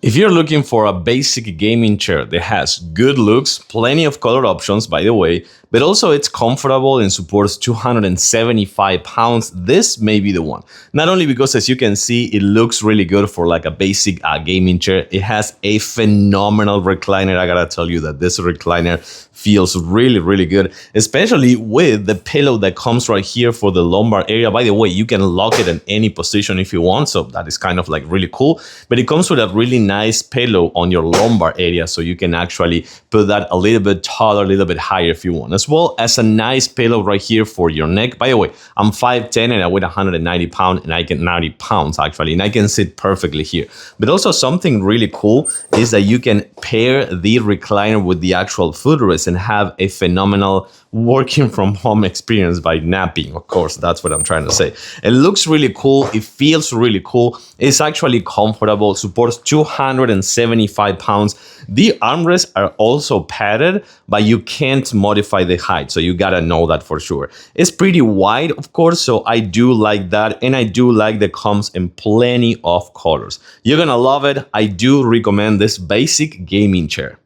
If you're looking for a basic gaming chair that has good looks, plenty of color options by the way, but also it's comfortable and supports 275 pounds, this may be the one. Not only because, as you can see, it looks really good for like a basic gaming chair, it has a phenomenal recliner. I gotta tell you that this recliner feels really good, especially with the pillow that comes right here for the lumbar area. By the way, you can lock it in any position if you want, so that is kind of like really cool, but it comes with a really nice pillow on your lumbar area, so you can actually put that a little bit taller, a little bit higher if you want, as well as a nice pillow right here for your neck. By the way, I'm 5'10" and I weigh 190 pounds, and I can 90 pounds actually, and I can sit perfectly here. But also something really cool is that you can pair the recliner with the actual footrest and have a phenomenal working from home experience by napping. Of course, that's what I'm trying to say. It looks really cool, it feels really cool, it's actually comfortable, supports 275 pounds. The armrests are also padded, but you can't modify the height, so you gotta know that for sure. It's pretty wide, of course, so I do like that, and I do like that comes in plenty of colors. You're gonna love it. I do recommend this basic gaming chair.